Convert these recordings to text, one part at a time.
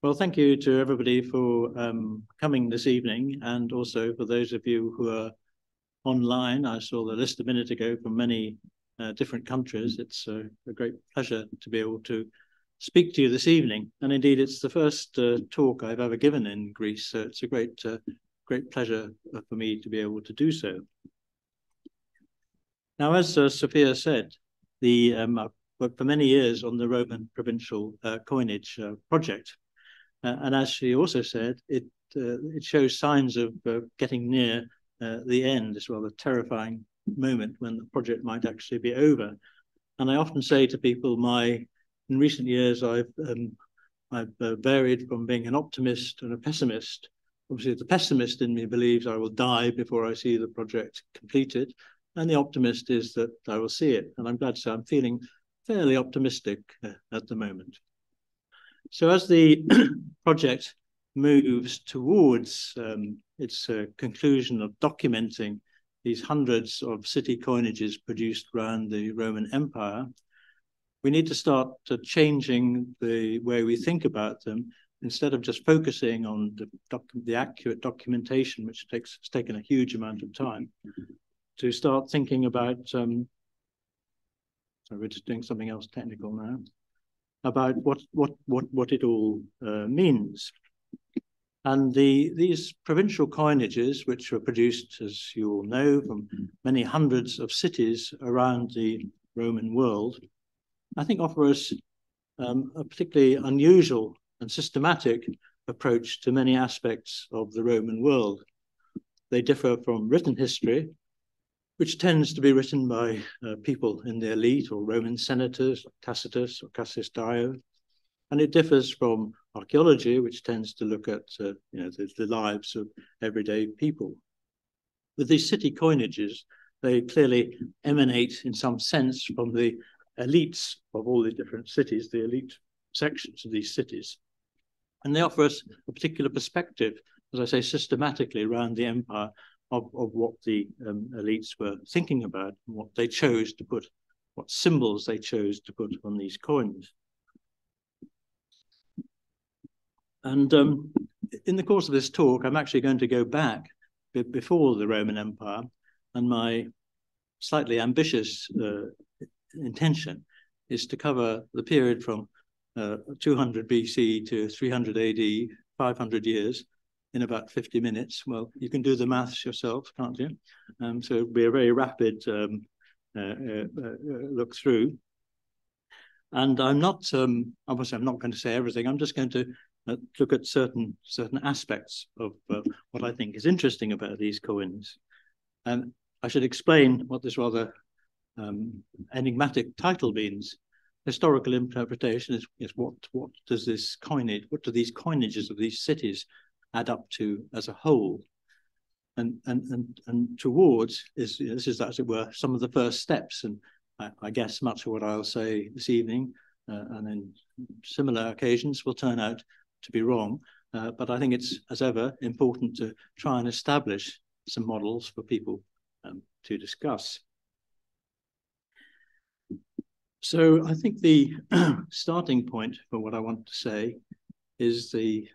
Well, thank you to everybody for coming this evening, and also for those of you who are online. I saw the list a minute ago from many different countries. It's a great pleasure to be able to speak to you this evening. And indeed, it's the first talk I've ever given in Greece, so it's a great pleasure for me to be able to do so. Now, as Sophia said, I've worked for many years on the Roman Provincial Coinage project. And as she also said, it shows signs of getting near the end. It's a rather terrifying moment when the project might actually be over. And I often say to people, in recent years, I've varied from being an optimist and a pessimist. Obviously, the pessimist in me believes I will die before I see the project completed. And the optimist is that I will see it. And I'm glad to say I'm feeling fairly optimistic at the moment. So as the project moves towards its conclusion of documenting these hundreds of city coinages produced around the Roman Empire, we need to start changing the way we think about them. Instead of just focusing on the accurate documentation, which has taken a huge amount of time, to start thinking about, so we're just doing something else technical now, about what it all means. And these provincial coinages, which were produced, as you all know, from many hundreds of cities around the Roman world, I think offer us a particularly unusual and systematic approach to many aspects of the Roman world. They differ from written history, which tends to be written by people in the elite or Roman senators, Tacitus or Cassius Dio. And it differs from archaeology, which tends to look at the lives of everyday people. With these city coinages, they clearly emanate in some sense from the elites of all the different cities, the elite sections of these cities. And they offer us a particular perspective, as I say, systematically around the empire, of what the elites were thinking about and what they chose to put, what symbols they chose to put on these coins. And in the course of this talk, I'm actually going to go back before the Roman Empire, and my slightly ambitious intention is to cover the period from 200 BC to 300 AD, 500 years, in about 50 minutes. Well, you can do the maths yourself, can't you? So it'll be a very rapid look through. And I'm not, obviously I'm not going to say everything. I'm just going to look at certain aspects of what I think is interesting about these coins. And I should explain what this rather enigmatic title means. Historical interpretation is what does this coinage, what do these coinages of these cities add up to as a whole, and towards is, this is, as it were, some of the first steps. And I guess much of what I'll say this evening and in similar occasions will turn out to be wrong, but I think it's, as ever, important to try and establish some models for people to discuss. So I think the starting point for what I want to say is the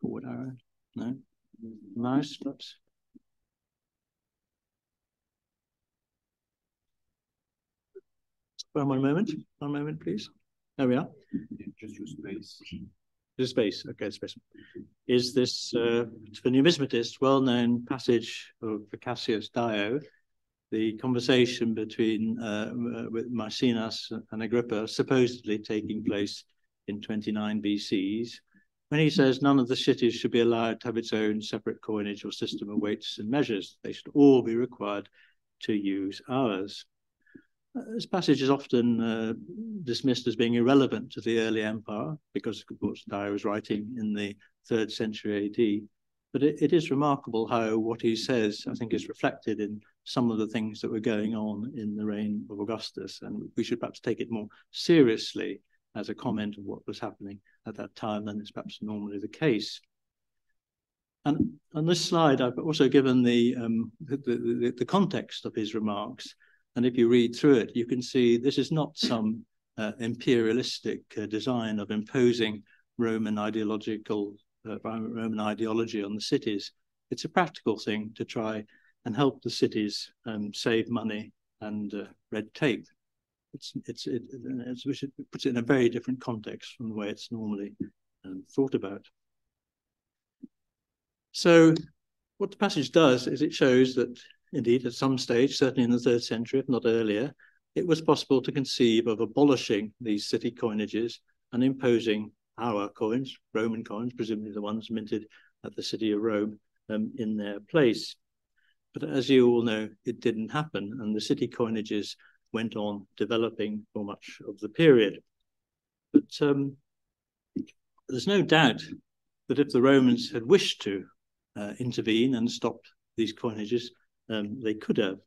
forward arrow, no, mouse, perhaps. One moment, please. There we are. Just use space. Use space, okay, space. Is this, for numismatists, well-known passage of Cassius Dio, the conversation between with Maecenas and Agrippa, supposedly taking place in 29 BCs, when he says none of the cities should be allowed to have its own separate coinage or system of weights and measures. They should all be required to use ours. This passage is often dismissed as being irrelevant to the early empire because, of course, Dio was writing in the 3rd century AD. But it is remarkable how what he says, I think, is reflected in some of the things that were going on in the reign of Augustus. And we should perhaps take it more seriously as a comment of what was happening at that time than is perhaps normally the case. And on this slide, I've also given the context of his remarks. And if you read through it, you can see this is not some imperialistic design of imposing Roman ideology on the cities. It's a practical thing to try and help the cities save money and red tape. It puts it in a very different context from the way it's normally thought about. So what the passage does is it shows that indeed at some stage, certainly in the 3rd century, if not earlier, it was possible to conceive of abolishing these city coinages and imposing our coins, Roman coins, presumably the ones minted at the city of Rome, in their place. But as you all know, it didn't happen, and the city coinages went on developing for much of the period. But there's no doubt that if the Romans had wished to intervene and stop these coinages, they could have.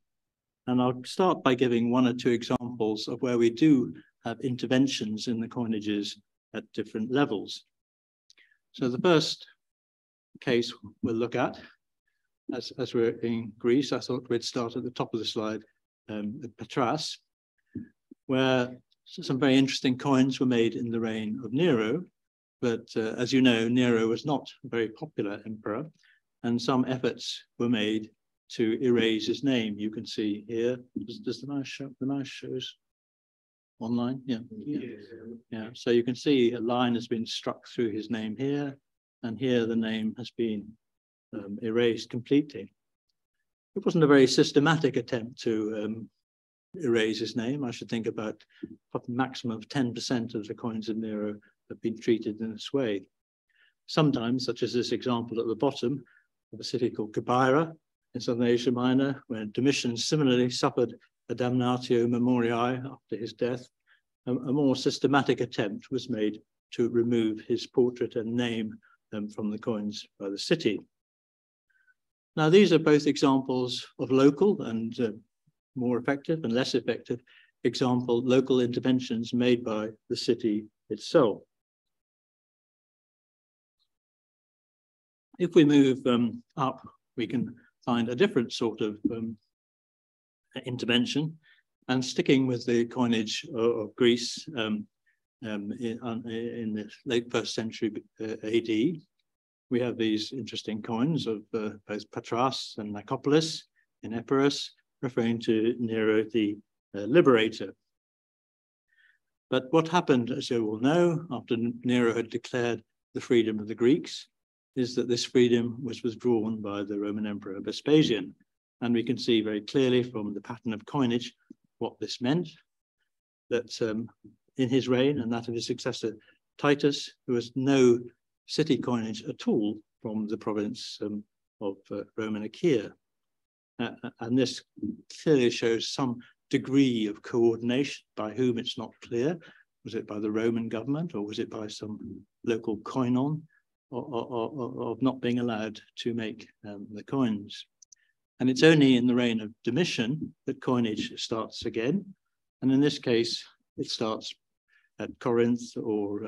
And I'll start by giving 1 or 2 examples of where we do have interventions in the coinages at different levels. So the first case we'll look at, as we're in Greece, I thought we'd start at the top of the slide at Patras, where some very interesting coins were made in the reign of Nero. But as you know, Nero was not a very popular emperor, and some efforts were made to erase his name. You can see here, does the mouse show? The mouse shows online? Yeah. So you can see a line has been struck through his name here, and here the name has been erased completely. It wasn't a very systematic attempt to erase his name. I should think about a maximum of 10% of the coins of Nero have been treated in this way. Sometimes, such as this example at the bottom of a city called Kabeira in southern Asia Minor, where Domitian similarly suffered a damnatio memoriae after his death, a more systematic attempt was made to remove his portrait and name from the coins by the city. Now, these are both examples of local and more effective and less effective local interventions made by the city itself. If we move up, we can find a different sort of intervention. And sticking with the coinage of Greece in the late 1st century AD, we have these interesting coins of both Patras and Nicopolis in Epirus, referring to Nero the Liberator. But what happened, as you all know, after Nero had declared the freedom of the Greeks, is that this freedom was withdrawn by the Roman Emperor Vespasian. And we can see very clearly from the pattern of coinage what this meant, that in his reign and that of his successor Titus, there was no city coinage at all from the province of Roman Achaia. And this clearly shows some degree of coordination, by whom it's not clear. Was it by the Roman government, or was it by some local koinon, of not being allowed to make the coins? And it's only in the reign of Domitian that coinage starts again. And in this case, it starts at Corinth or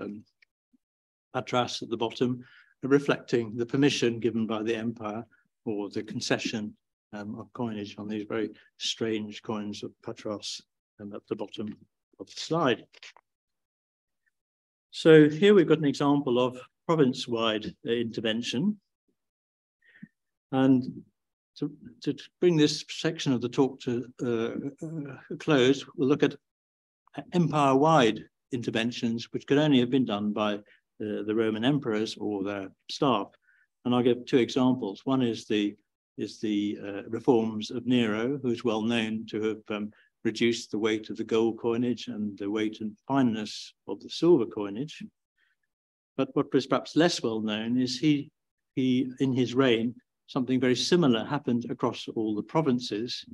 Patras at the bottom, reflecting the permission given by the empire or the concession of coinage on these very strange coins of Patras at the bottom of the slide. So here we've got an example of province-wide intervention. And to bring this section of the talk to a close, we'll look at empire-wide interventions, which could only have been done by the Roman emperors or their staff. And I'll give 2 examples. One is the reforms of Nero, who's well known to have reduced the weight of the gold coinage and the weight and fineness of the silver coinage. But what was perhaps less well known is he in his reign, something very similar happened across all the provinces.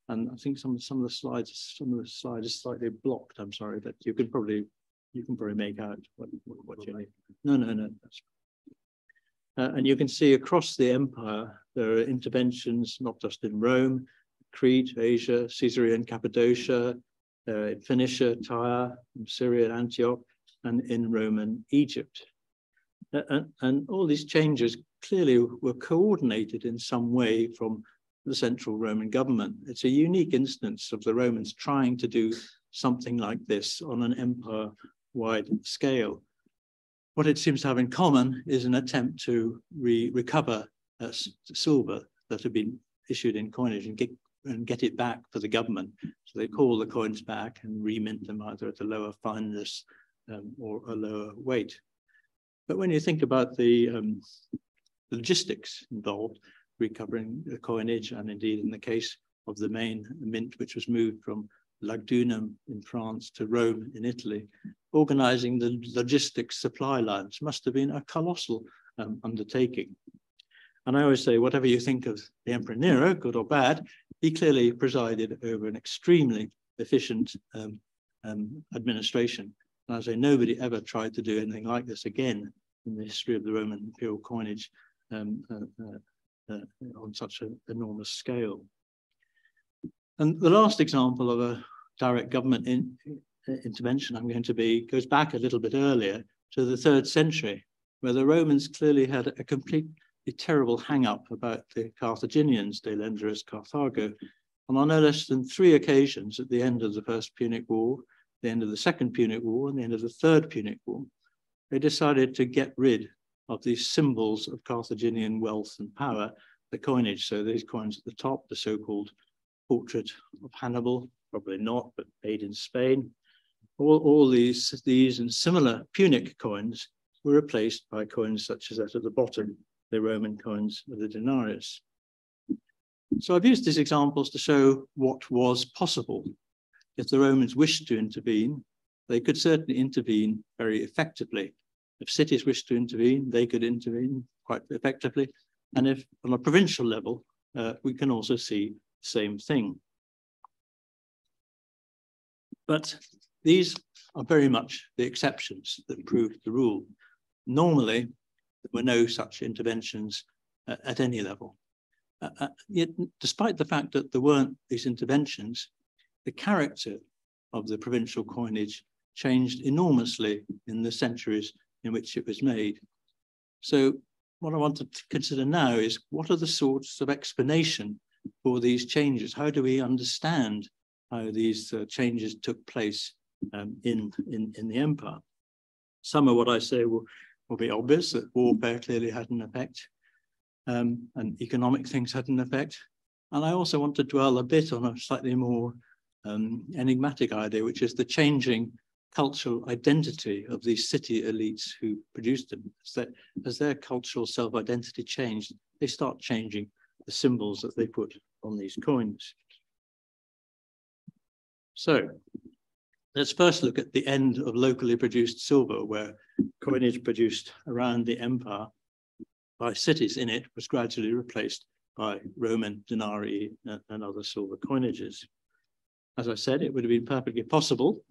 And I think some of the slides is slightly blocked. I'm sorry, but you can probably make out what you need. No, that's and you can see across the empire, there are interventions, not just in Rome, Crete, Asia, Caesarea and Cappadocia, in Phoenicia, Tyre, Syria and Antioch, and in Roman Egypt. And all these changes clearly were coordinated in some way from the central Roman government. It's a unique instance of the Romans trying to do something like this on an empire-wide scale. What it seems to have in common is an attempt to recover silver that had been issued in coinage and get it back for the government. So they call the coins back and remint them either at a lower fineness or a lower weight. But when you think about the logistics involved, recovering the coinage, and indeed in the case of the main mint, which was moved from Lugdunum in France to Rome in Italy, organizing the logistics supply lines must have been a colossal undertaking. And I always say, whatever you think of the Emperor Nero, good or bad, he clearly presided over an extremely efficient administration. And I say, nobody ever tried to do anything like this again in the history of the Roman imperial coinage on such an enormous scale. And the last example of a direct government intervention I'm going to goes back a little bit earlier to the 3rd century, where the Romans clearly had a completely terrible hang-up about the Carthaginians, de lenderis Carthago. And on no less than 3 occasions at the end of the First Punic War, the end of the Second Punic War, and the end of the Third Punic War, they decided to get rid of these symbols of Carthaginian wealth and power, the coinage. So these coins at the top, the so-called portrait of Hannibal, probably not, but made in Spain. All these and similar Punic coins were replaced by coins such as that at the bottom, the Roman coins of the denarius. So I've used these examples to show what was possible. If the Romans wished to intervene, they could certainly intervene very effectively. If cities wished to intervene, they could intervene quite effectively. And if on a provincial level, we can also see the same thing. But these are very much the exceptions that prove the rule. Normally, there were no such interventions at any level. Yet, despite the fact that there weren't these interventions, the character of the provincial coinage changed enormously in the centuries in which it was made. So what I want to consider now is, what are the sorts of explanation for these changes? How do we understand how these changes took place in the empire? Some of what I say will be obvious, that warfare clearly had an effect, and economic things had an effect. And I also want to dwell a bit on a slightly more enigmatic idea, which is the changing cultural identity of these city elites who produced them. As their cultural self-identity changed, they start changing the symbols that they put on these coins. So let's first look at the end of locally produced silver, where coinage produced around the empire by cities in it was gradually replaced by Roman denarii and other silver coinages. As I said, it would have been perfectly possible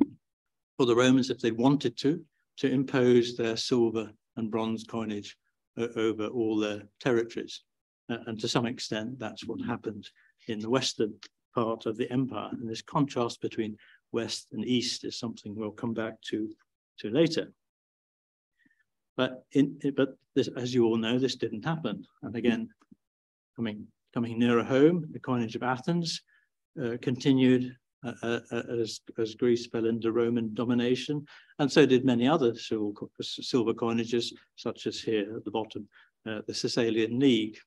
for the Romans, if they wanted to impose their silver and bronze coinage over all their territories. And to some extent, that's what happened in the western part of the empire. And this contrast between west and east is something we'll come back to later. But this, as you all know, this didn't happen. And again, coming nearer home, the coinage of Athens continued as Greece fell into Roman domination, and so did many other silver coinages, such as here at the bottom, the Thessalian League.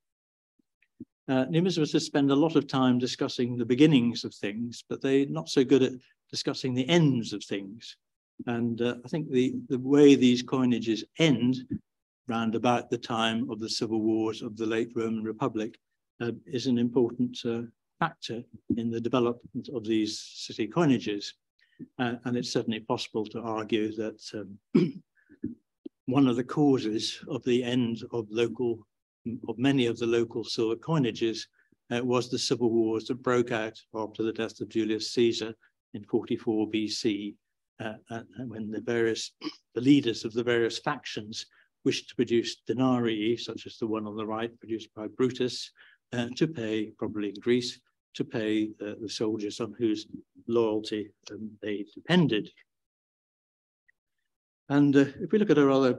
Numismatists spend a lot of time discussing the beginnings of things, but they're not so good at discussing the ends of things. And I think the way these coinages end, round about the time of the civil wars of the late Roman Republic, is an important factor in the development of these city coinages. And it's certainly possible to argue that one of the causes of the end of many of the local silver coinages was the civil wars that broke out after the death of Julius Caesar in 44 BC, when the leaders of the various factions wished to produce denarii, such as the one on the right produced by Brutus, to pay, probably in Greece, to pay the soldiers on whose loyalty they depended. And if we look at a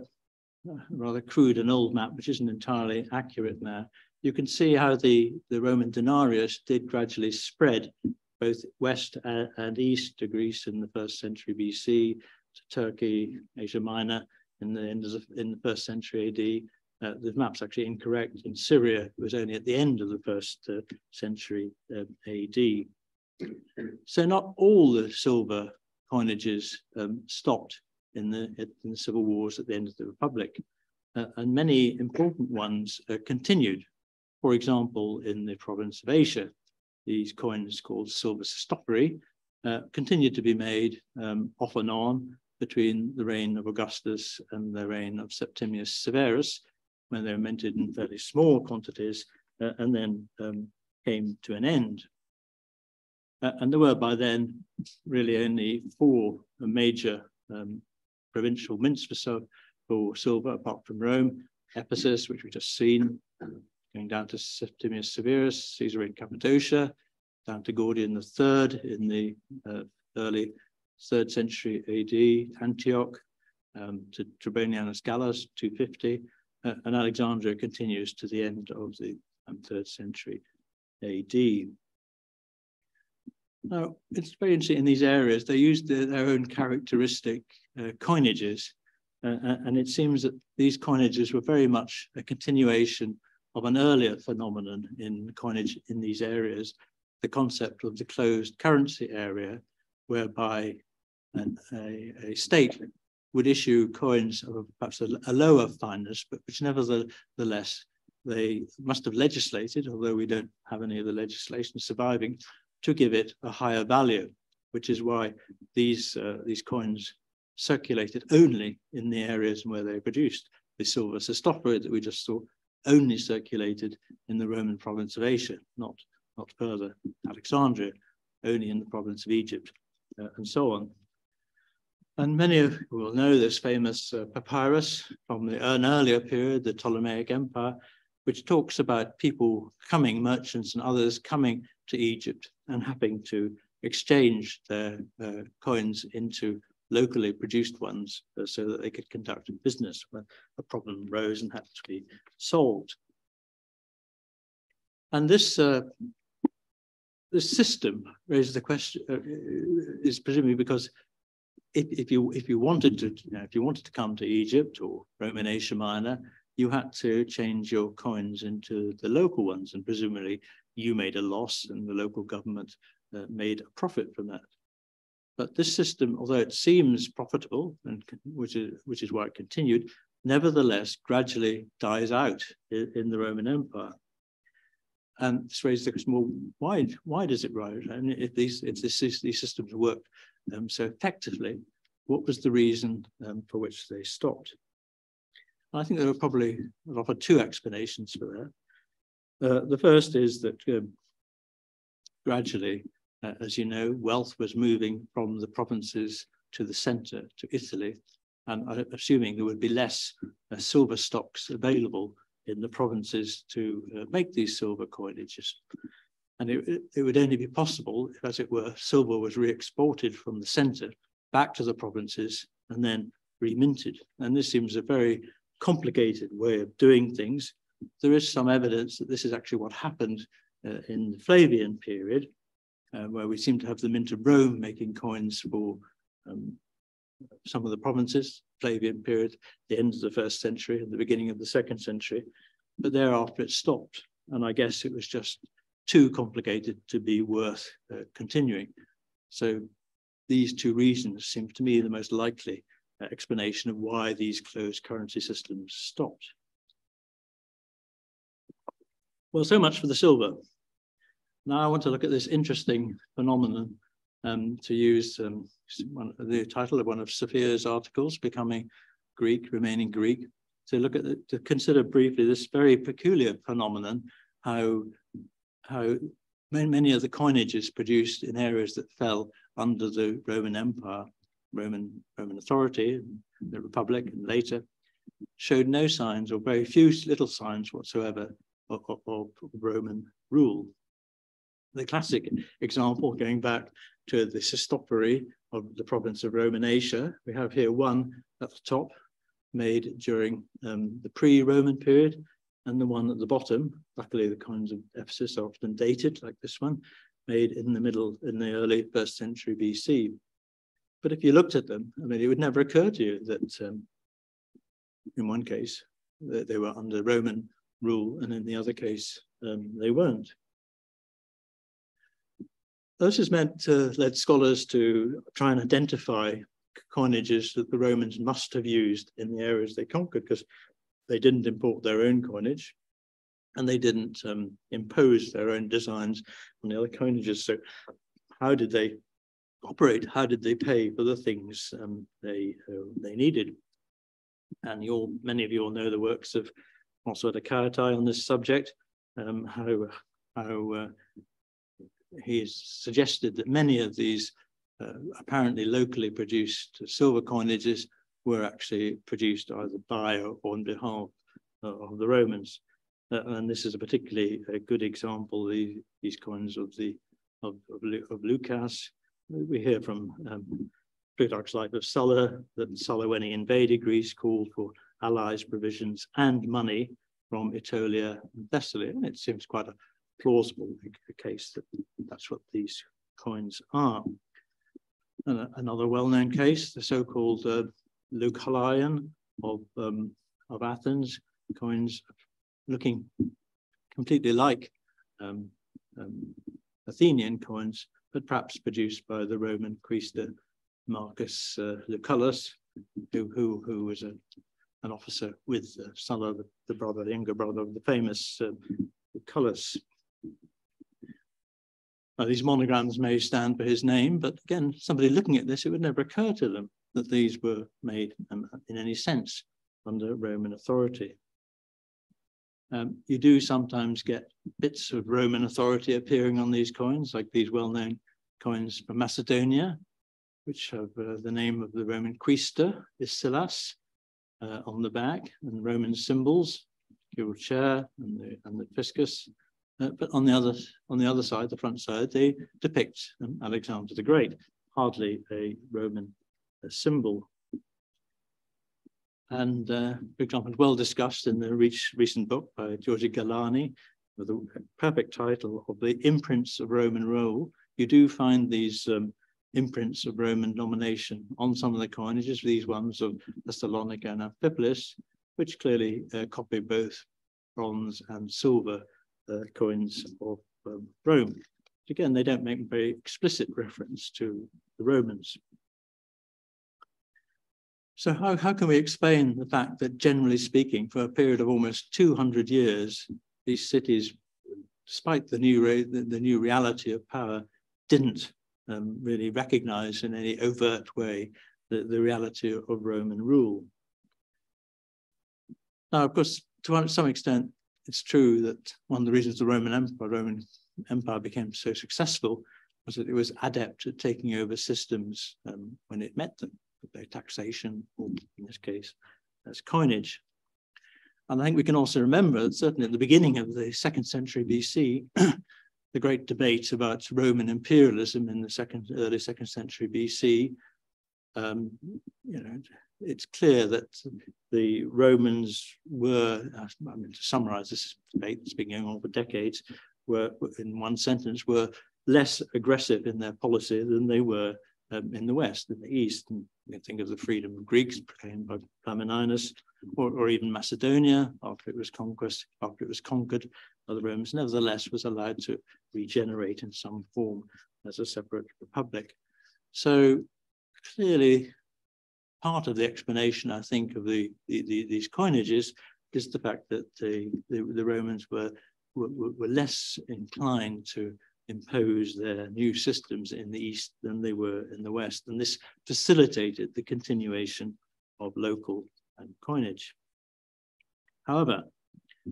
rather crude and old map, which isn't entirely accurate now, you can see how the Roman denarius did gradually spread both west and east to Greece in the 1st century BC, to Turkey, Asia Minor in the 1st century AD. The map's actually incorrect. In Syria, it was only at the end of the 1st century AD. So not all the silver coinages stopped in the civil wars at the end of the Republic, and many important ones continued. For example, in the province of Asia, these coins called silver sestoperi continued to be made off and on between the reign of Augustus and the reign of Septimius Severus, when they were minted in fairly small quantities and then came to an end. And there were by then really only 4 major provincial mints for silver, apart from Rome: Ephesus, which we've just seen, going down to Septimius Severus, Caesar in Cappadocia, down to Gordian III in the early 3rd century AD, Antioch, to Trebonianus Gallus, 250, and Alexandria continues to the end of the 3rd century AD. Now, it's very interesting in these areas, they used their own characteristic coinages, and it seems that these coinages were very much a continuation of an earlier phenomenon in coinage in these areas, the concept of the closed currency area, whereby a state would issue coins of perhaps a lower fineness, but which nevertheless they must have legislated, although we don't have any of the legislation surviving, to give it a higher value, which is why these coins circulated only in the areas where they were produced. The silver sestoperi that we just saw only circulated in the Roman province of Asia, not further. Alexandria, only in the province of Egypt, and so on. And many of you will know this famous papyrus from an earlier period, the Ptolemaic Empire, which talks about people coming, merchants and others coming to Egypt and having to exchange their coins into locally produced ones so that they could conduct business when a problem arose and had to be solved. And this system raises the question, is presumably because if you wanted to come to Egypt or Rome in Asia Minor, you had to change your coins into the local ones, and presumably you made a loss and the local government made a profit from that. But this system, although it seems profitable, and which is why it continued, nevertheless gradually dies out in the Roman Empire. And this raises the question: well, why does it rise? And if these systems worked so effectively, what was the reason for which they stopped? And I think there are probably offered 2 explanations for that. The first is that gradually, as you know, wealth was moving from the provinces to the center, to Italy, and assuming there would be less silver stocks available in the provinces to make these silver coinages. And it would only be possible if, as it were, silver was re-exported from the center back to the provinces and then reminted. And this seems a very complicated way of doing things. There is some evidence that this is actually what happened in the Flavian period, where we seem to have the mint of Rome making coins for some of the provinces, Flavian period, the end of the 1st century and the beginning of the 2nd century, but thereafter it stopped. And I guess it was just too complicated to be worth continuing. So these 2 reasons seem to me the most likely explanation of why these closed currency systems stopped. Well, so much for the silver. Now I want to look at this interesting phenomenon, to use the title of one of Sophia's articles, Becoming Greek, Remaining Greek, to look at to consider briefly this very peculiar phenomenon, how many of the coinages produced in areas that fell under the Roman Empire, Roman authority, the Republic, and later, showed no signs, or very little signs whatsoever, of Roman rule. The classic example, going back to the sestoperi of the province of Rome in Asia, we have here one at the top, made during the pre-Roman period, and the one at the bottom, luckily the coins of Ephesus are often dated, like this one, made in the early 1st century BC. But if you looked at them, I mean, it would never occur to you that in one case they were under Roman rule, and in the other case they weren't. This has led scholars to try and identify coinages that the Romans must have used in the areas they conquered, because they didn't import their own coinage and they didn't impose their own designs on the other coinages. So how did they operate? How did they pay for the things they needed? And many of you all know the works of François de Cailletet on this subject, how he's suggested that many of these apparently locally produced silver coinages were actually produced either by or on behalf of the Romans. And this is a particularly good example, these coins of Lucas. We hear from Plutarch's Life of Sulla that Sulla, when he invaded Greece, called for allies, provisions, and money from Aetolia and Thessaly. And it seems quite a plausible case that that's what these coins are. And another well-known case, the so-called Leucolion of Athens, coins looking completely like Athenian coins, but perhaps produced by the Roman quaestor Marcus Lucullus, who was an officer with Sulla, the younger brother of the famous Lucullus. Now, these monograms may stand for his name, but again, somebody looking at this, it would never occur to them that these were made in any sense under Roman authority. You do sometimes get bits of Roman authority appearing on these coins, like these well-known coins from Macedonia, which have the name of the Roman quaestor, Isilas, on the back, and Roman symbols, the chair and the fiscus. But on the other side, the front side, they depict Alexander the Great, hardly a Roman symbol. And for example, well discussed in the recent book by Giorgio Galani, with the perfect title of The Imprints of Roman Rule. You do find these imprints of Roman domination on some of the coinages, these ones of Thessalonica and Amphipolis, which clearly copy both bronze and silver coins of Rome. Again, they don't make very explicit reference to the Romans. So how can we explain the fact that, generally speaking, for a period of almost 200 years, these cities, despite the new reality of power, didn't really recognize in any overt way the reality of Roman rule? Now, of course, to some extent, it's true that one of the reasons the Roman Empire became so successful was that it was adept at taking over systems when it met them, their taxation, or in this case, as coinage. And I think we can also remember that certainly at the beginning of the 2nd century BC, the great debate about Roman imperialism in the early 2nd century BC, it's clear that the Romans were, I mean, to summarize this debate that's been going on for decades, were, in one sentence, were less aggressive in their policy than they were in the West, in the East. And you can think of the freedom of Greeks proclaimed by Flamininus, or even Macedonia after it was conquered by the Romans, nevertheless was allowed to regenerate in some form as a separate republic. So clearly, part of the explanation, I think, of these coinages is the fact that the Romans were less inclined to impose their new systems in the East than they were in the West, and this facilitated the continuation of local coinage. However,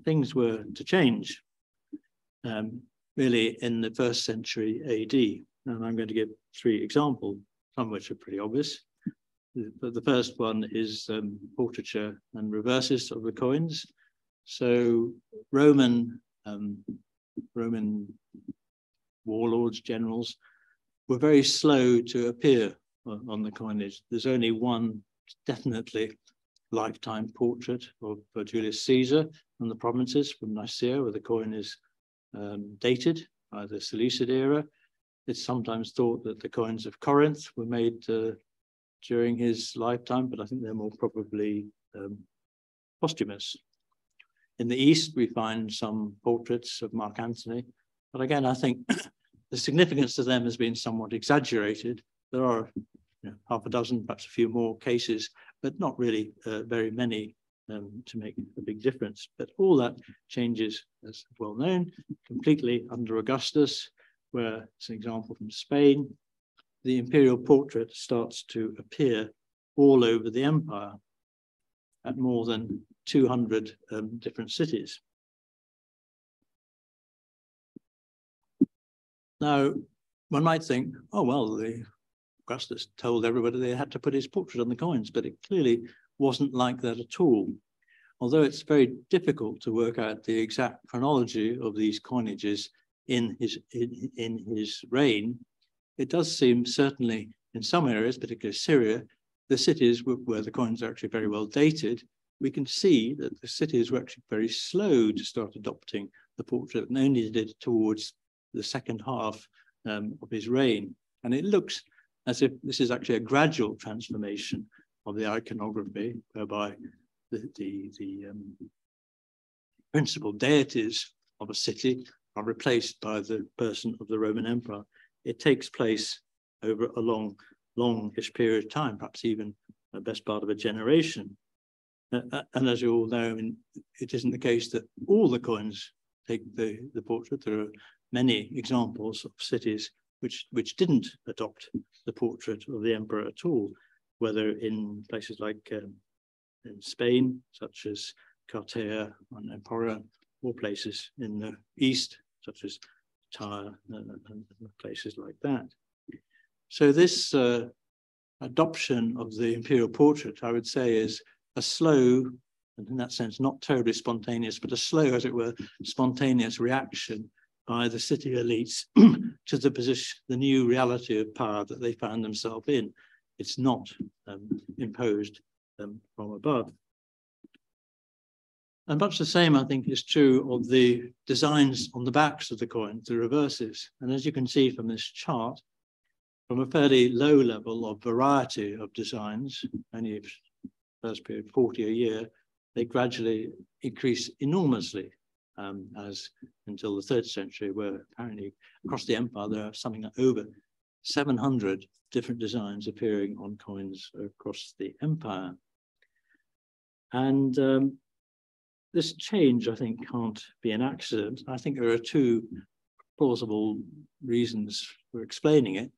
things were to change really in the 1st century AD, and I'm going to give 3 examples, some of which are pretty obvious. But the first one is portraiture and reverses of the coins. So Roman warlords, generals, were very slow to appear on the coinage. There's only one definitely lifetime portrait of Julius Caesar, from the provinces, from Nicaea, where the coin is dated by the Seleucid era. It's sometimes thought that the coins of Corinth were made during his lifetime, but I think they're more probably posthumous. In the East, we find some portraits of Mark Antony, but again, I think the significance of them has been somewhat exaggerated. There are half a dozen, perhaps a few more cases, but not really very many to make a big difference. But all that changes, as well known, completely under Augustus, where, as an example from Spain, the imperial portrait starts to appear all over the empire at more than 200 different cities. Now, one might think, oh, well, Augustus told everybody they had to put his portrait on the coins, but it clearly wasn't like that at all. Although it's very difficult to work out the exact chronology of these coinages in his reign, it does seem certainly in some areas, particularly Syria, the cities where the coins are actually very well dated, we can see that the cities were actually very slow to start adopting the portrait and only did it towards the second half of his reign. And it looks as if this is actually a gradual transformation of the iconography, whereby the principal deities of a city are replaced by the person of the Roman Emperor. It takes place over a longish period of time, perhaps even the best part of a generation. And as you all know, it isn't the case that all the coins take the portrait. There are many examples of cities which didn't adopt the portrait of the emperor at all, whether in places like in Spain, such as Cartea and Empora, or places in the east, such as Tyre and places like that. So this adoption of the imperial portrait, I would say, is a slow, and in that sense, not terribly spontaneous, but a slow, as it were, spontaneous reaction by the city elites to the position, the new reality of power that they found themselves in. It's not imposed from above. And much the same, I think, is true of the designs on the backs of the coins, the reverses. And as you can see from this chart, from a fairly low level of variety of designs, only first period 40 a year, they gradually increase enormously as until the 3rd century, where apparently across the empire there are something like over 700 different designs appearing on coins across the empire. And this change, I think, can't be an accident. I think there are two plausible reasons for explaining it.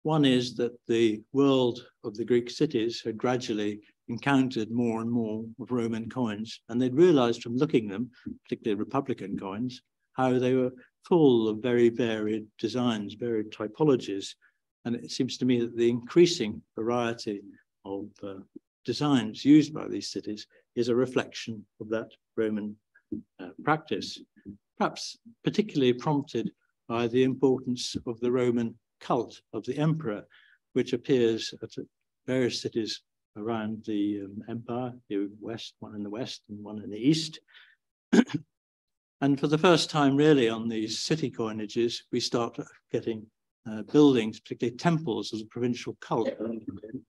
One is that the world of the Greek cities had gradually encountered more and more of Roman coins, and they'd realized from looking at them, particularly Republican coins, how they were full of very varied designs, varied typologies. And it seems to me that the increasing variety of designs used by these cities is a reflection of that Roman practice, perhaps particularly prompted by the importance of the Roman cult of the emperor, which appears at various cities around the empire, the west, one in the west and one in the east. And for the first time, really, on these city coinages, we start getting buildings, particularly temples of the provincial cult,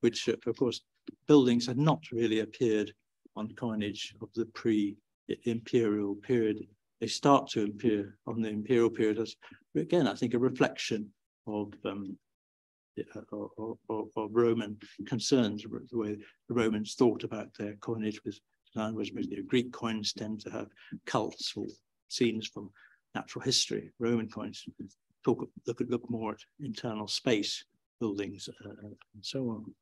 which, of course, buildings had not really appeared on coinage of the pre-imperial period. They start to appear on the imperial period as, again, I think, a reflection of Roman concerns, the way the Romans thought about their coinage was Greek coins tend to have cults or scenes from natural history. Roman coins look more at internal space, buildings, and so on.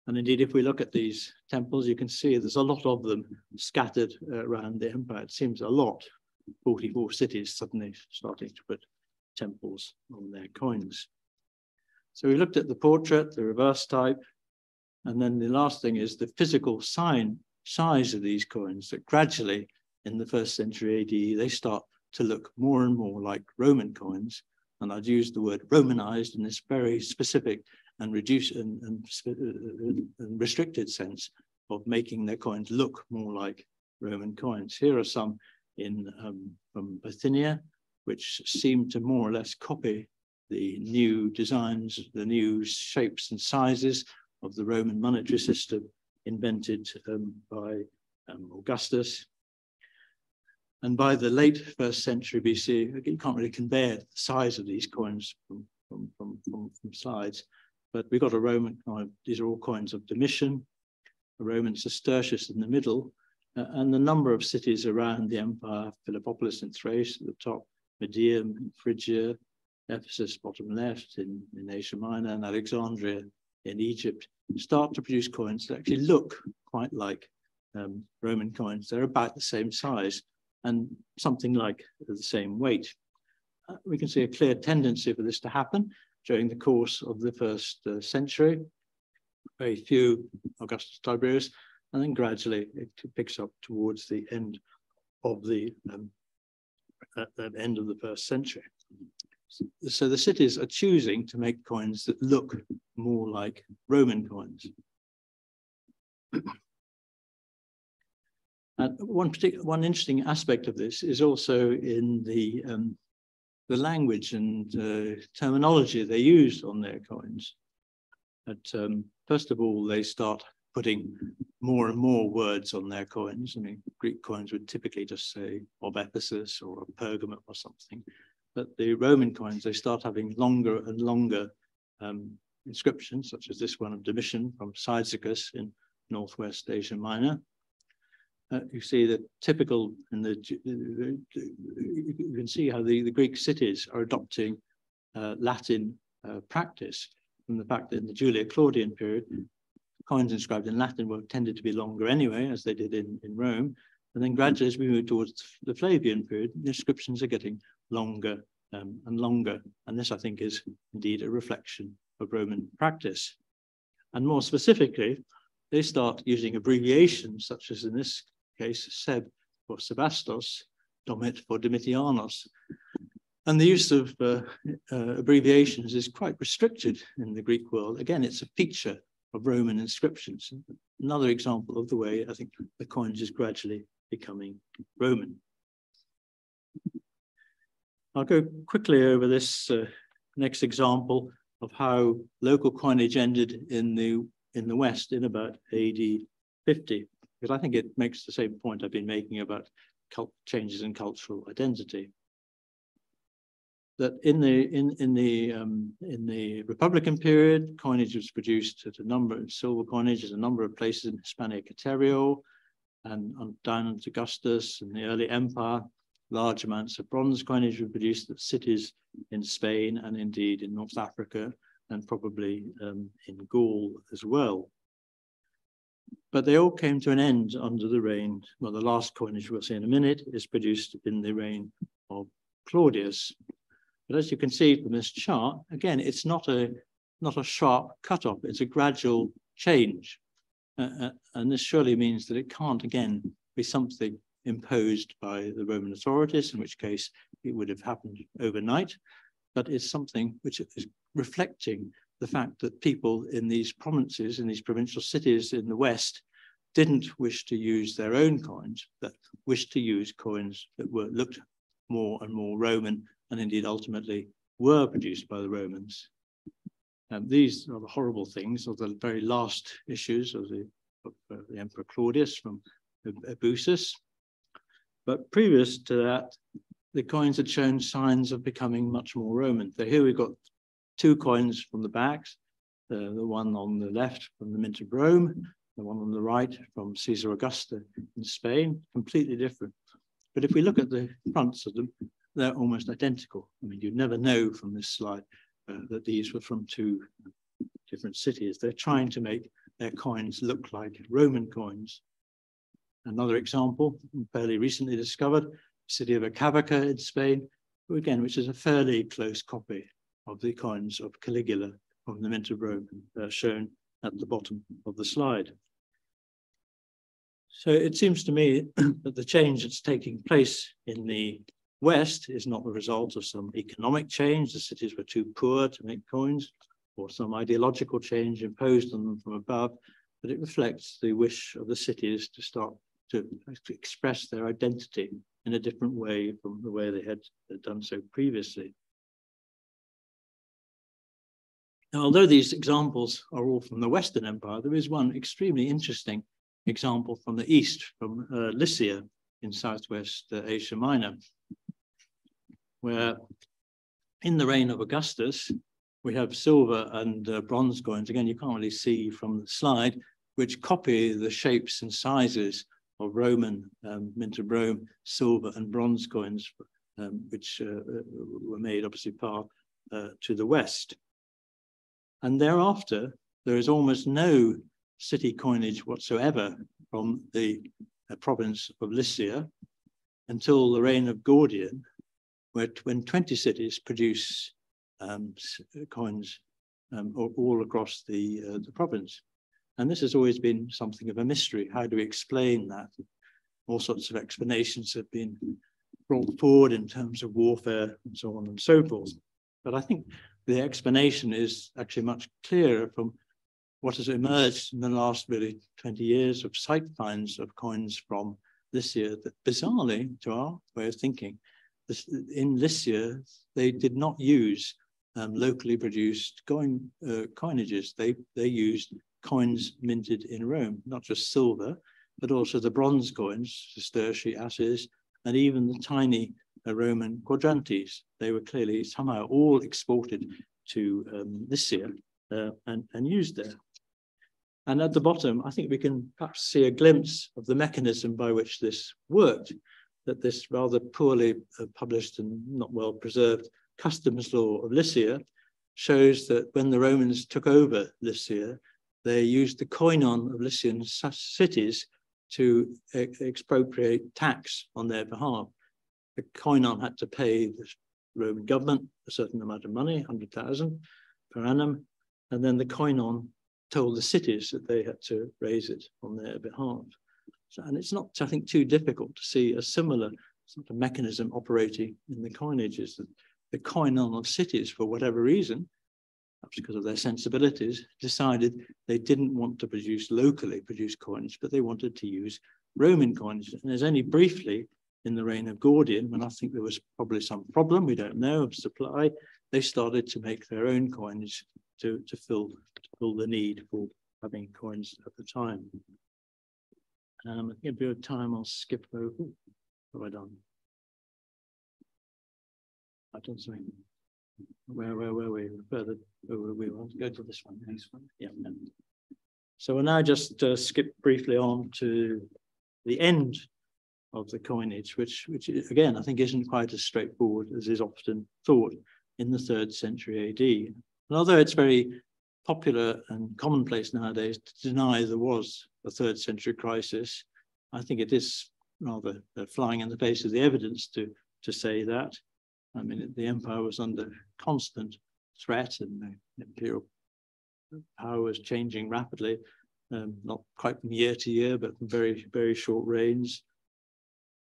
And indeed, if we look at these temples, you can see there's a lot of them scattered around the empire. It seems a lot, 44 cities suddenly starting to put temples on their coins. So we looked at the portrait, the reverse type, and then the last thing is the physical size of these coins, that gradually in the 1st century AD, they start to look more and more like Roman coins. And I'd use the word Romanized in this very specific and reduced and restricted sense of making their coins look more like Roman coins. Here are some from Bithynia, which seem to more or less copy the new designs, the new shapes and sizes of the Roman monetary system invented by Augustus. And by the late 1st century BC, you can't really compare the size of these coins from slides, but we've got a Roman coin. These are all coins of Domitian, a Roman sestertius in the middle, and the number of cities around the empire: Philippopolis in Thrace at the top, Medium in Phrygia, Ephesus bottom left in Asia Minor, and Alexandria in Egypt, start to produce coins that actually look quite like Roman coins. They're about the same size and something like the same weight. We can see a clear tendency for this to happen during the course of the 1st century. Very few Augustus Tiberius, and then gradually it picks up towards the end of the end of the 1st century. So the cities are choosing to make coins that look more like Roman coins. And one interesting aspect of this is also in the language and terminology they use on their coins. First of all, they start putting more and more words on their coins. I mean, Greek coins would typically just say of Ephesus or of Pergamum or something. But the Roman coins, they start having longer and longer inscriptions, such as this one of Domitian from Cyzicus in northwest Asia Minor. You see that typical, you can see how the Greek cities are adopting Latin practice, from the fact that in the Julio-Claudian period, coins inscribed in Latin were tended to be longer anyway, as they did in Rome. And then gradually, as we move towards the Flavian period, the inscriptions are getting longer and longer. And this, I think, is indeed a reflection of Roman practice. And more specifically, they start using abbreviations, such as in this case, Seb for Sebastos, Domit for Domitianos. And the use of abbreviations is quite restricted in the Greek world. Again, it's a feature of Roman inscriptions. Another example of the way I think the coinage is gradually becoming Roman. I'll go quickly over this next example of how local coinage ended in the West in about AD 50, because I think it makes the same point I've been making about changes in cultural identity. That in the Republican period, coinage was produced at a number of silver coinage at a number of places in Hispania Caterio and down into Augustus and the early empire. Large amounts of bronze coinage were produced at cities in Spain and indeed in North Africa and probably in Gaul as well. But they all came to an end under the reign, well, the last coinage we'll see in a minute is produced in the reign of Claudius. But as you can see from this chart, again, it's not a sharp cutoff, it's a gradual change. And this surely means that it can't, again, be something imposed by the Roman authorities, in which case it would have happened overnight, but it's something which is reflecting the fact that people in these provinces, in these provincial cities in the West, didn't wish to use their own coins, but wished to use coins that looked more and more Roman, and indeed ultimately were produced by the Romans. These are the horrible things of the very last issues of the Emperor Claudius from Ebusus. But previous to that, the coins had shown signs of becoming much more Roman. So here we've got two coins from the backs, the one on the left from the Mint of Rome, the one on the right from Caesar Augusta in Spain, completely different. But if we look at the fronts of them, they're almost identical. I mean, you'd never know from this slide that these were from two different cities. They're trying to make their coins look like Roman coins. Another example, fairly recently discovered, city of Acabaca in Spain, again, which is a fairly close copy of the coins of Caligula from the Mint of Rome, shown at the bottom of the slide. So it seems to me that the change that's taking place in the West is not the result of some economic change, the cities were too poor to make coins, or some ideological change imposed on them from above, but it reflects the wish of the cities to start to express their identity in a different way from the way they had done so previously. Now, although these examples are all from the Western Empire, there is one extremely interesting example from the East, from Lycia in Southwest Asia Minor, where in the reign of Augustus, we have silver and bronze coins. Again, you can't really see from the slide, which copy the shapes and sizes of Roman, mint of Rome, silver and bronze coins, which were made obviously far to the west. And thereafter, there is almost no city coinage whatsoever from the province of Lycia until the reign of Gordian, when 20 cities produce coins all across the province. And this has always been something of a mystery. How do we explain that? All sorts of explanations have been brought forward in terms of warfare and so on and so forth. But I think the explanation is actually much clearer from what has emerged in the last really 20 years of site finds of coins from Lycia that, bizarrely, to our way of thinking, in Lycia, they did not use locally produced coinages. They used coins minted in Rome, not just silver, but also the bronze coins, sestertii, asses, and even the tiny Roman quadrantes. They were clearly somehow all exported to Lycia and used there. And at the bottom, I think we can perhaps see a glimpse of the mechanism by which this worked, that this rather poorly published and not well preserved customs law of Lycia shows that when the Romans took over Lycia, they used the koinon of Lycian cities to expropriate tax on their behalf. The koinon had to pay the Roman government a certain amount of money, 100,000 per annum, and then the koinon told the cities that they had to raise it on their behalf. So, and it's not, I think, too difficult to see a similar sort of mechanism operating in the coinages. That the koinon of cities, for whatever reason, perhaps because of their sensibilities, decided they didn't want to produce locally produced coins, but they wanted to use Roman coins. And there's only briefly in the reign of Gordian, when I think there was probably some problem, we don't know, of supply, they started to make their own coins to fill the need for having coins at the time. I think a bit of time, I'll skip over. What have I done? I've done something. Where were we? Further over we want to go to this one. Next one. Yeah. No. So we'll now just skip briefly on to the end of the coinage, which again I think isn't quite as straightforward as is often thought in the 3rd century AD. And although it's very popular and commonplace nowadays to deny there was a 3rd century crisis, I think it is rather flying in the face of the evidence to say that. I mean, the empire was under constant threat, and the imperial power was changing rapidly, not quite from year to year, but from very, very short reigns.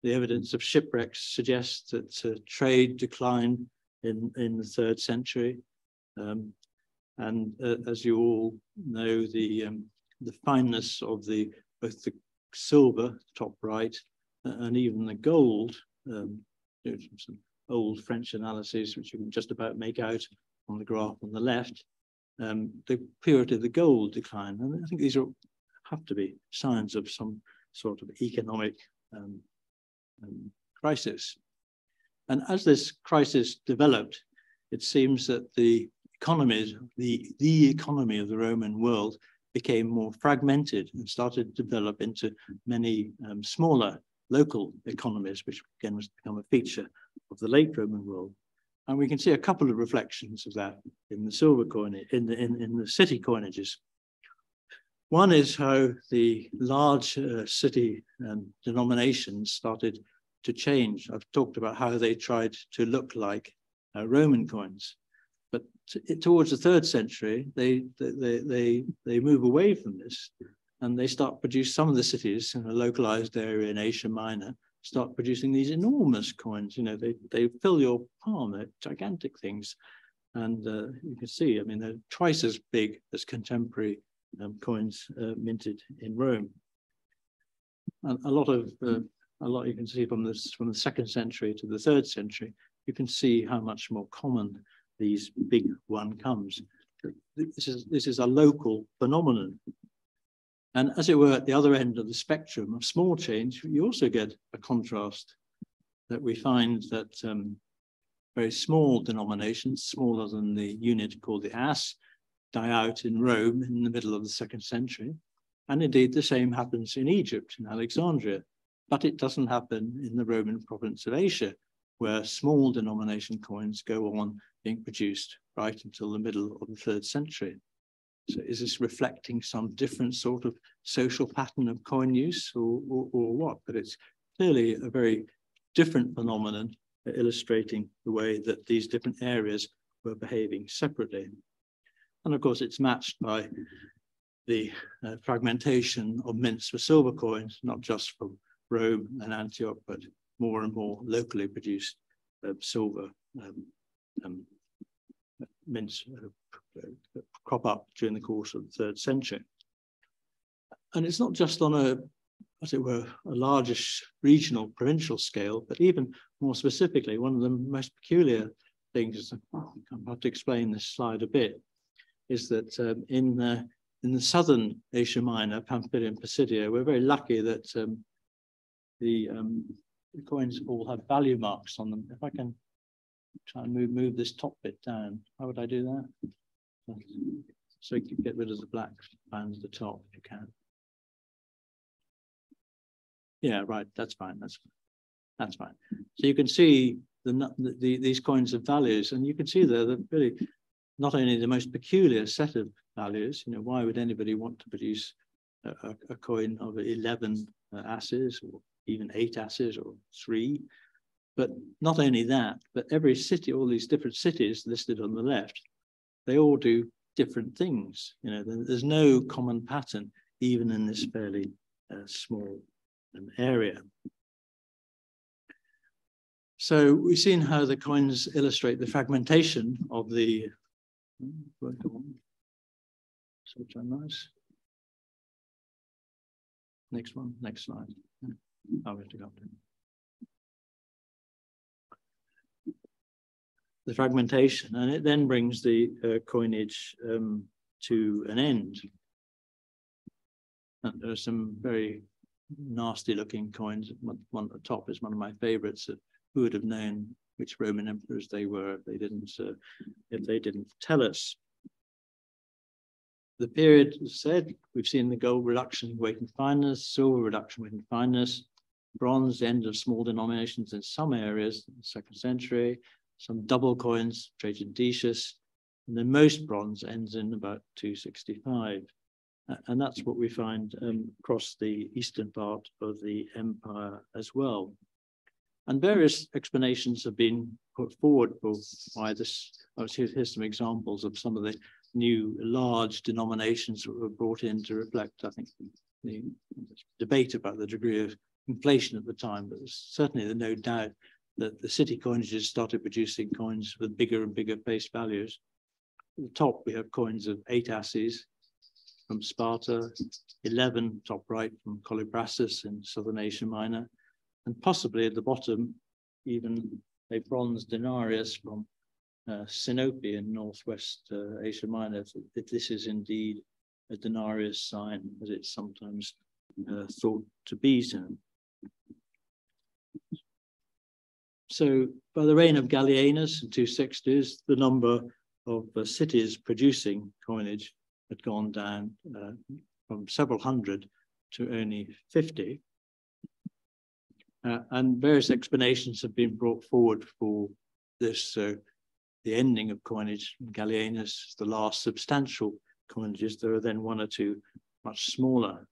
The evidence of shipwrecks suggests that trade declined in the 3rd century. And as you all know, the fineness of both the silver, top right, and even the gold, some old French analyses, which you can just about make out on the graph on the left, the purity of the gold decline. And I think these have to be signs of some sort of economic crisis. And as this crisis developed, it seems that the economies, the economy of the Roman world became more fragmented and started to develop into many smaller local economies, which again was become a feature of the late Roman world. And we can see a couple of reflections of that in the silver coinage, in the city coinages. One is how the large city denominations started to change. I've talked about how they tried to look like Roman coins, but towards the 3rd century, they move away from this, and they start produce some of the cities in a localized area in Asia Minor start producing these enormous coins. You know, they fill your palm. They're gigantic things, and you can see. I mean, they're twice as big as contemporary coins minted in Rome. a lot you can see from the 2nd century to the 3rd century. You can see how much more common these big one comes. This is a local phenomenon. And as it were, at the other end of the spectrum of small change, you also get a contrast that we find that very small denominations, smaller than the unit called the as, die out in Rome in the middle of the 2nd century. And indeed, the same happens in Egypt, in Alexandria. But it doesn't happen in the Roman province of Asia, where small denomination coins go on being produced right until the middle of the 3rd century. So is this reflecting some different sort of social pattern of coin use or what? But it's clearly a very different phenomenon illustrating the way that these different areas were behaving separately. And of course, it's matched by the fragmentation of mints for silver coins, not just from Rome and Antioch, but more and more locally produced silver mints crop up during the course of the 3rd century. And it's not just on a, as it were, a largish regional provincial scale, but even more specifically, one of the most peculiar things, I'm about to explain this slide a bit, is that in the southern Asia Minor, Pamphylia and Pisidia, we're very lucky that the coins all have value marks on them. If I can try and move this top bit down, how would I do that? So you can get rid of the black bands at the top if you can. Yeah, right, that's fine, that's fine. So you can see these coins of values, and you can see there that really not only the most peculiar set of values, you know, why would anybody want to produce a coin of 11 asses or even 8 asses or 3? But not only that, but every city, all these different cities listed on the left, they all do different things. You know, there's no common pattern, even in this fairly small area. So we've seen how the coins illustrate the fragmentation of the switch on nice. Next one, next slide. Oh, we have to go up to the fragmentation, and it then brings the coinage to an end. And there are some very nasty looking coins. One at the top is one of my favorites. Who would have known which Roman emperors they were if they didn't tell us? The period said, we've seen the gold reduction in weight and fineness, silver reduction in weight and fineness, bronze end of small denominations in some areas in the 2nd century, some double coins, Trajan Decius, and then most bronze ends in about 265. And that's what we find across the eastern part of the empire as well. And various explanations have been put forward for why this. Here's some examples of some of the new large denominations that were brought in to reflect, I think, the debate about the degree of inflation at the time, but there's certainly no doubt that the city coinages started producing coins with bigger and bigger face values. At the top, we have coins of 8 asses from Sparta, 11 top right from Collybrassus in southern Asia Minor, and possibly at the bottom, even a bronze denarius from Sinope in northwest Asia Minor. If this is indeed a denarius sign, as it's sometimes thought to be. So by the reign of Gallienus in 260s, the number of cities producing coinage had gone down from several hundred to only 50. And various explanations have been brought forward for this, the ending of coinage. Gallienus, the last substantial coinages. There are then 1 or 2 much smaller,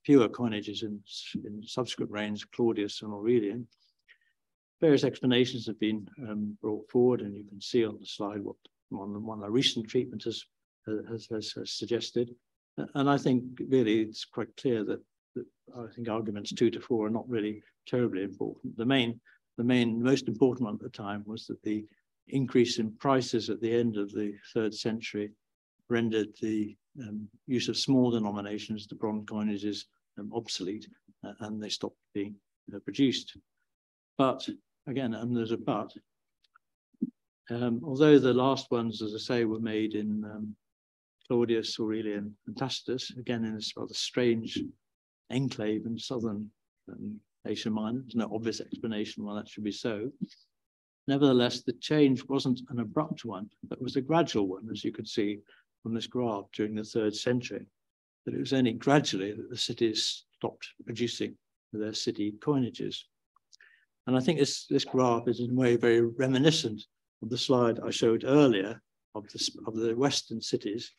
fewer coinages in subsequent reigns, Claudius and Aurelian. Various explanations have been brought forward, and you can see on the slide what one of the recent treatment has suggested. And I think really it's quite clear that I think arguments 2 to 4 are not really terribly important. The most important one at the time was that the increase in prices at the end of the 3rd century rendered the use of small denominations, the bronze coinages, obsolete and they stopped being produced. But again, and there's a but, although the last ones, as I say, were made in Claudius, Aurelian, and Tacitus, again in this rather strange enclave in southern Asia Minor. There's no obvious explanation why that should be so. Nevertheless, the change wasn't an abrupt one, but was a gradual one, as you could see from this graph during the 3rd century, that it was only gradually that the cities stopped producing their city coinages. And I think this graph is in a way very reminiscent of the slide I showed earlier of the Western cities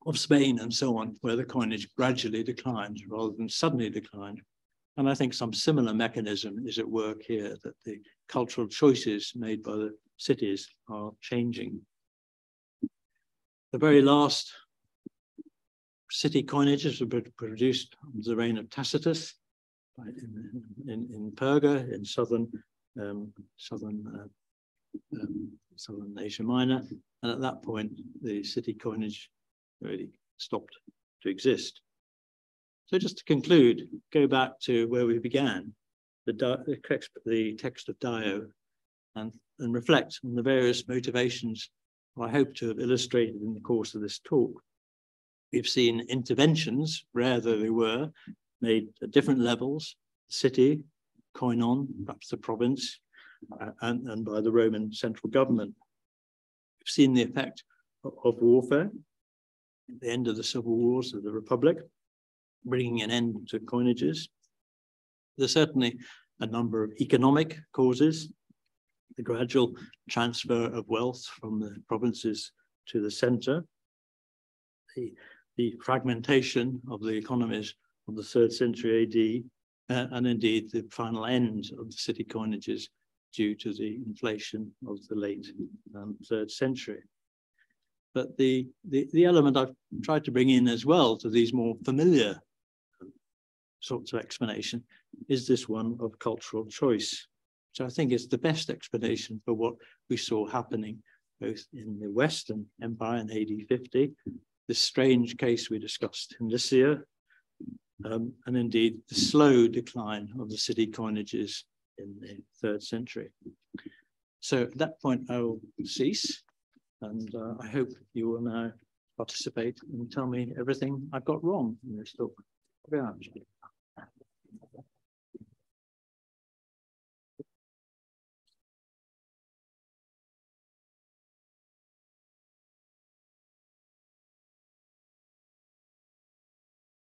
of Spain and so on, where the coinage gradually declined rather than suddenly declined. And I think some similar mechanism is at work here, that the cultural choices made by the cities are changing. The very last city coinages were produced under the reign of Tacitus in Perga, in southern Asia Minor. And at that point, the city coinage really stopped to exist. So just to conclude, go back to where we began, the text of Dio, and reflect on the various motivations I hope to have illustrated in the course of this talk. We've seen interventions, rare though they were, made at different levels: the city, koinon, perhaps the province, and by the Roman central government. We've seen the effect of warfare, the end of the civil wars of the Republic, bringing an end to coinages. There's certainly a number of economic causes: the gradual transfer of wealth from the provinces to the center, the fragmentation of the economies of the 3rd century AD, and indeed the final end of the city coinages due to the inflation of the late 3rd century. But the element I've tried to bring in as well to these more familiar sorts of explanation is this one of cultural choice, which I think is the best explanation for what we saw happening both in the Western Empire in AD 50, this strange case we discussed in Lycia, and indeed the slow decline of the city coinages in the 3rd century. So at that point, I will cease, and I hope you will now participate and tell me everything I've got wrong in this talk. Thank you very much.